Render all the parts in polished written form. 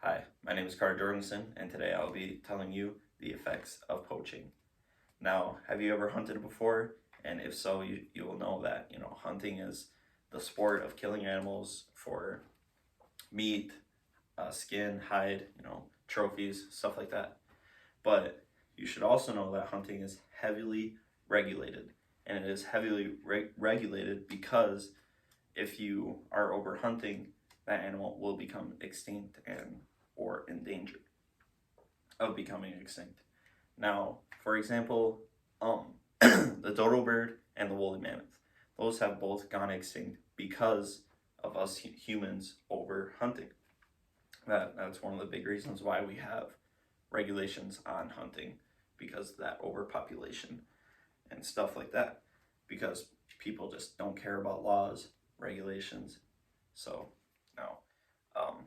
Hi, my name is Carter Jorgensen, and today I'll be telling you the effects of poaching. Now, have you ever hunted before? And if so, you will know that, hunting is the sport of killing animals for meat, skin, hide, trophies, stuff like that. But you should also know that hunting is heavily regulated. And it is heavily regulated because if you are over hunting, that animal will become extinct and or endangered of becoming extinct. Now, for example, the dodo bird and the woolly mammoth, those have both gone extinct because of us humans over hunting. That's one of the big reasons why we have regulations on hunting, because of that overpopulation and stuff like that, because people just don't care about laws, regulations. So now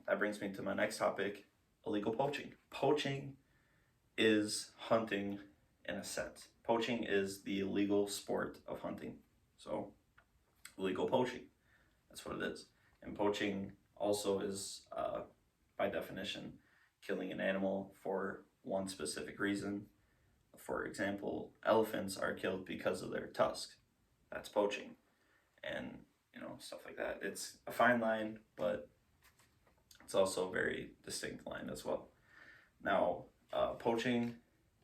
that brings me to my next topic: illegal poaching. Poaching is hunting in a sense. Poaching is the illegal sport of hunting. So illegal poaching, that's what it is. And poaching also is, by definition, killing an animal for one specific reason. For example, elephants are killed because of their tusks. That's poaching. And stuff like that. It's a fine line, but it's also a very distinct line as well. Now, poaching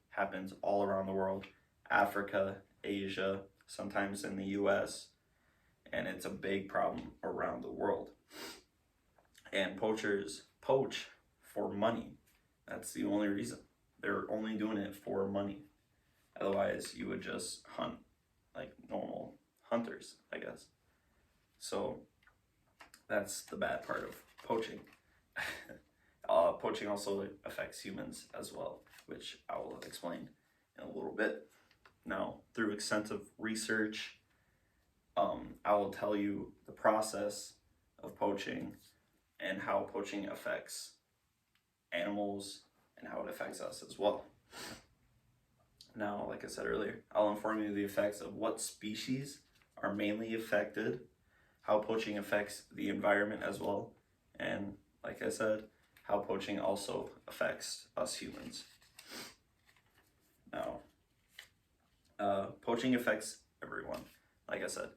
happens all around the world: Africa, Asia, sometimes in the US, and it's a big problem around the world. And poachers poach for money. That's the only reason. They're only doing it for money. Otherwise, you would just hunt like normal hunters, I guess. So that's the bad part of poaching. Poaching also affects humans as well, which I will explain in a little bit. Now, through extensive research, I will tell you the process of poaching and how poaching affects animals and how it affects us as well. Now, like I said earlier, I'll inform you of the effects of what species are mainly affected, how poaching affects the environment as well, and like I said, how poaching also affects us humans. Now, poaching affects everyone, like I said,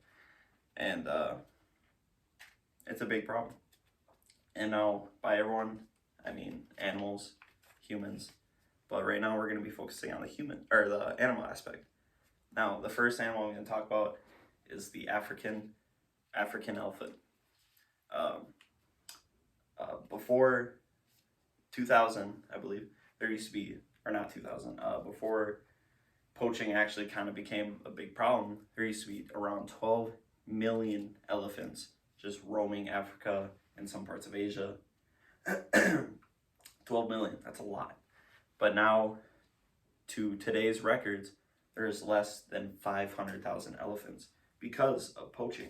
and it's a big problem. And now, by everyone, I mean animals, humans, but right now we're going to be focusing on the animal aspect. Now, the first animal I'm going to talk about is the African elephant. Before 2000, I believe, there used to be, or not 2000, before poaching actually kind of became a big problem, there used to be around 12 million elephants just roaming Africa and some parts of Asia. 12 million, that's a lot. But now, to today's records, there's less than 500,000 elephants because of poaching.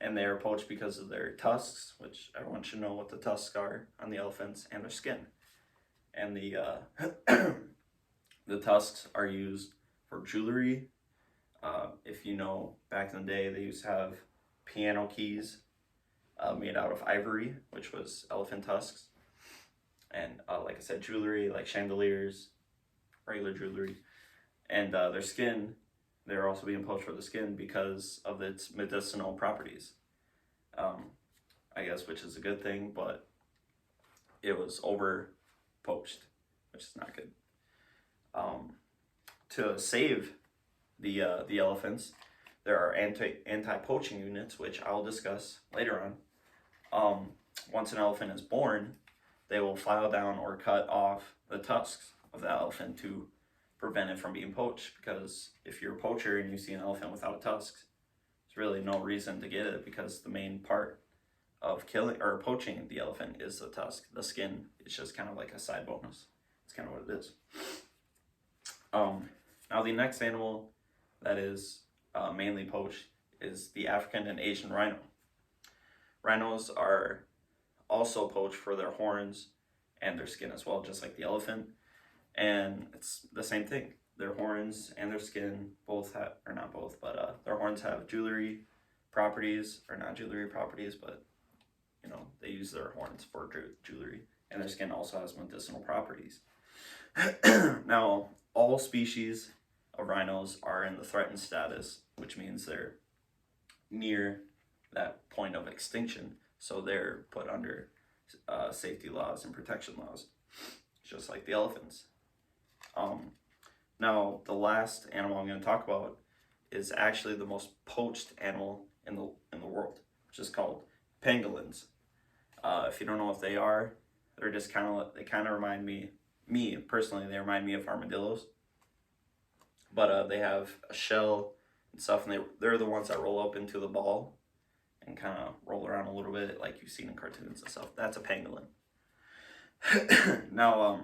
And they are poached because of their tusks, which everyone should know what the tusks are on the elephants, and their skin. And the the tusks are used for jewelry. If you know, back in the day, they used to have piano keys made out of ivory, which was elephant tusks. And like I said, jewelry like chandeliers, regular jewelry. And their skin, they're also being poached for the skin because of its medicinal properties. I guess, which is a good thing, but it was over poached, which is not good. To save the elephants, there are anti-poaching units, which I'll discuss later on. Once an elephant is born, they will file down or cut off the tusks of the elephant to prevent it from being poached, because if you're a poacher and you see an elephant without tusks, there's really no reason to get it, because the main part of killing or poaching the elephant is the tusk. The skin is just kind of like a side bonus. It's kind of what it is. Now the next animal that is mainly poached is the African and Asian rhino. Rhinos are also poached for their horns and their skin as well, just like the elephant. And it's the same thing. Their horns and their skin both have, or not both, but their horns have jewelry properties, or not jewelry properties, but they use their horns for jewelry, and their skin also has medicinal properties. Now, all species of rhinos are in the threatened status, which means they're near that point of extinction, so they're put under safety laws and protection laws, just like the elephants. Now, the last animal I'm going to talk about is actually the most poached animal in the world, which is called pangolins. If you don't know what they are, they're just they kind of remind me personally, they remind me of armadillos. But they have a shell and stuff, and they're the ones that roll up into the ball and kind of roll around a little bit, like you've seen in cartoons and stuff. That's a pangolin. Now,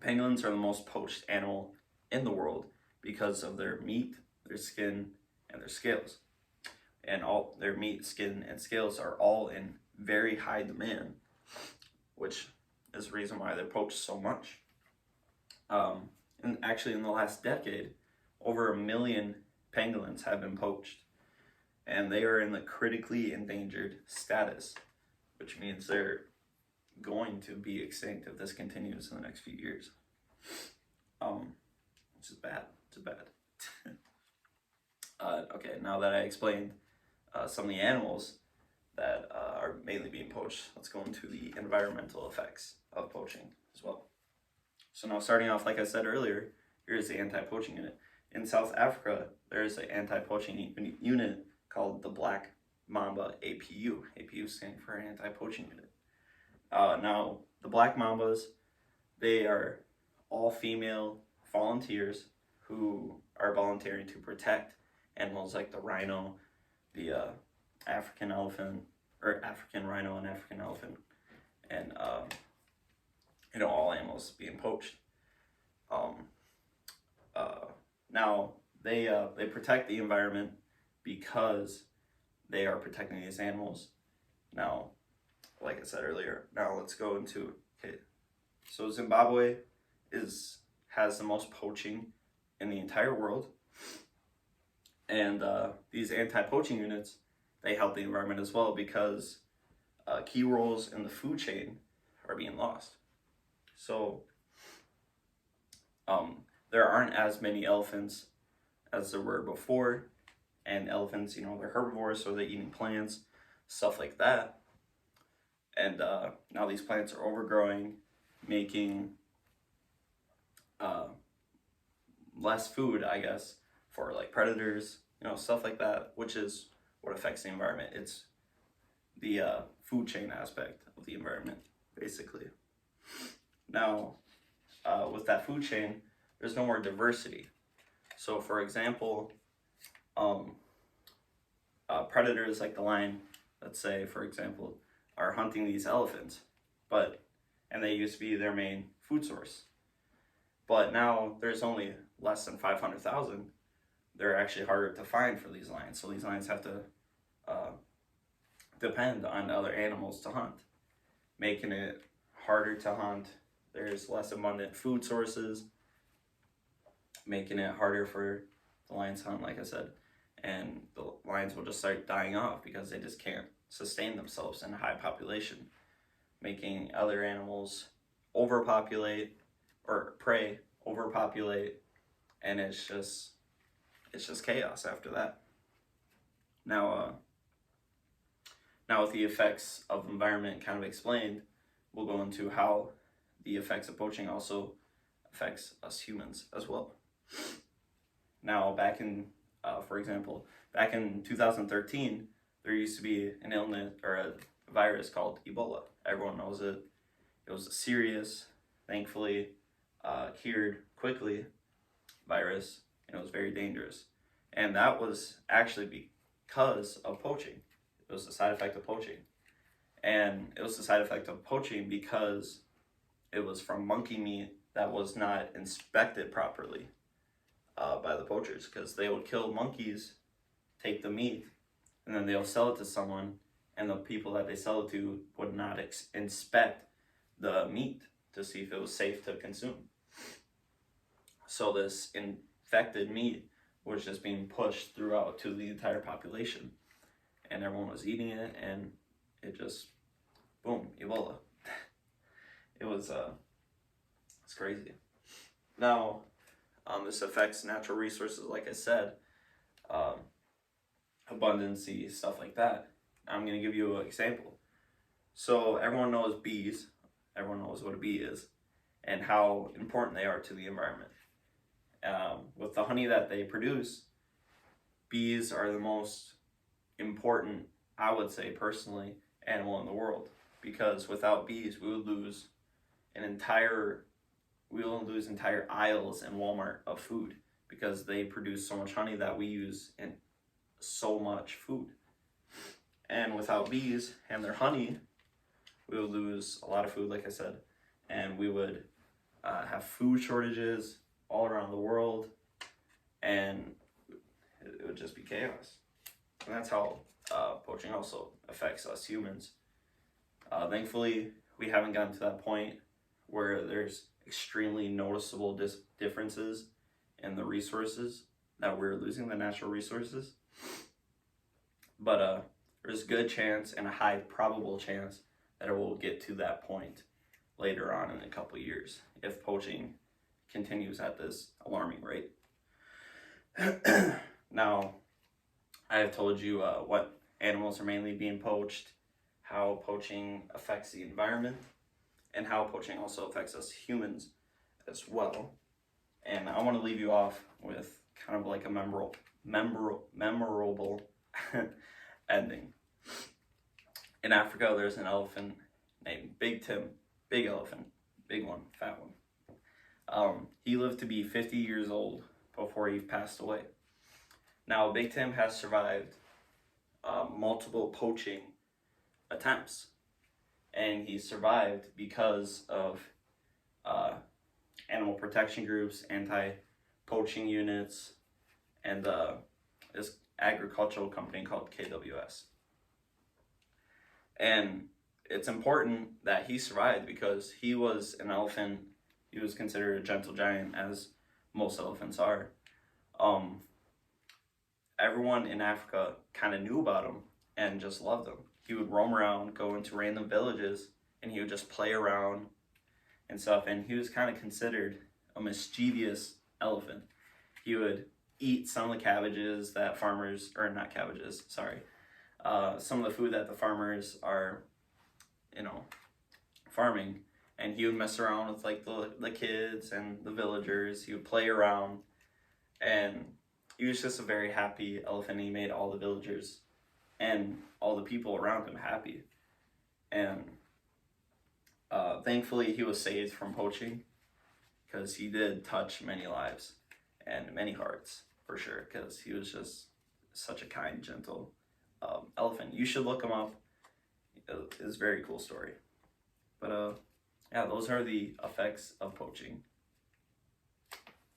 pangolins are the most poached animal in the world because of their meat, their skin, and their scales. And all their meat, skin, and scales are all in very high demand, which is the reason why they're poached so much. And actually, in the last decade, over 1 million pangolins have been poached, and they are in the critically endangered status, which means they're going to be extinct if this continues in the next few years. Which is bad. It's bad. Okay, now that I explained some of the animals that are mainly being poached, let's go into the environmental effects of poaching as well. So now, starting off, like I said earlier, here's the anti-poaching unit. In South Africa, there's an anti-poaching unit called the Black Mamba APU. APU standing for anti-poaching unit. Now, the Black Mambas, they are all female volunteers who are volunteering to protect animals like the rhino, the African elephant, or African rhino and African elephant, and all animals being poached. Now they protect the environment because they are protecting these animals. Now, like I said earlier, now let's go into, okay, so Zimbabwe has the most poaching in the entire world, and these anti-poaching units, they help the environment as well because key roles in the food chain are being lost. So there aren't as many elephants as there were before, and elephants, they're herbivores, so they're eating plants, stuff like that. And now these plants are overgrowing, making less food, I guess, for like predators, stuff like that, which is what affects the environment. It's the food chain aspect of the environment, basically. Now, with that food chain, there's no more diversity. So, for example, predators like the lion, let's say, for example, are hunting these elephants, and they used to be their main food source. But now there's only less than 500,000. They're actually harder to find for these lions. So these lions have to depend on other animals to hunt, making it harder to hunt. There's less abundant food sources, making it harder for the lions to hunt, like I said. And the lions will just start dying off because they just can't sustain themselves in a high population, making other animals overpopulate, or prey overpopulate, and it's just chaos after that. Now with the effects of environment kind of explained, we'll go into how the effects of poaching also affects us humans as well. Now, for example, back in 2013, there used to be an illness or a virus called Ebola. Everyone knows it. It was a serious, thankfully, cured quickly virus, and it was very dangerous. And that was actually because of poaching. It was a side effect of poaching. And it was the side effect of poaching because it was from monkey meat that was not inspected properly by the poachers, because they would kill monkeys, take the meat, and then they'll sell it to someone, and the people that they sell it to would not inspect the meat to see if it was safe to consume. So this infected meat was just being pushed throughout to the entire population, and everyone was eating it, and it just, boom, Ebola. was it's crazy. Now, this affects natural resources, like I said, um, abundancy, stuff like that. I'm gonna give you an example. So everyone knows bees. Everyone knows what a bee is, and how important they are to the environment. With the honey that they produce, bees are the most important, I would say personally, animal in the world. Because without bees, we will lose entire aisles in Walmart of food because they produce so much honey that we use in so much food. And without bees and their honey, we would lose a lot of food, like I said, and we would have food shortages all around the world, and it would just be chaos. And that's how poaching also affects us humans. Thankfully, we haven't gotten to that point where there's extremely noticeable differences in the resources that we're losing, the natural resources. But there's a good chance and a high probable chance that it will get to that point later on in a couple of years if poaching continues at this alarming rate. Now, I have told you what animals are mainly being poached, how poaching affects the environment, and how poaching also affects us humans as well. And I want to leave you off with kind of like a memorable ending. In Africa, there's an elephant named Big Tim. Big elephant. Big one. Fat one. He lived to be 50 years old before he passed away. Now, Big Tim has survived multiple poaching attempts. And he survived because of animal protection groups, anti-poaching units, and this agricultural company called KWS. And it's important that he survived because he was an elephant. He was considered a gentle giant, as most elephants are. Everyone in Africa kind of knew about him and just loved him. He would roam around, go into random villages, and he would just play around and stuff. And he was kind of considered a mischievous elephant. He would eat some of the cabbages that farmers, or not cabbages, sorry, some of the food that the farmers are, farming. And he would mess around with like the kids and the villagers. He would play around, and he was just a very happy elephant. He made all the villagers and all the people around him happy. And thankfully, he was saved from poaching because he did touch many lives and many hearts, for sure, because he was just such a kind, gentle elephant. You should look him up. It's a very cool story. But yeah, those are the effects of poaching.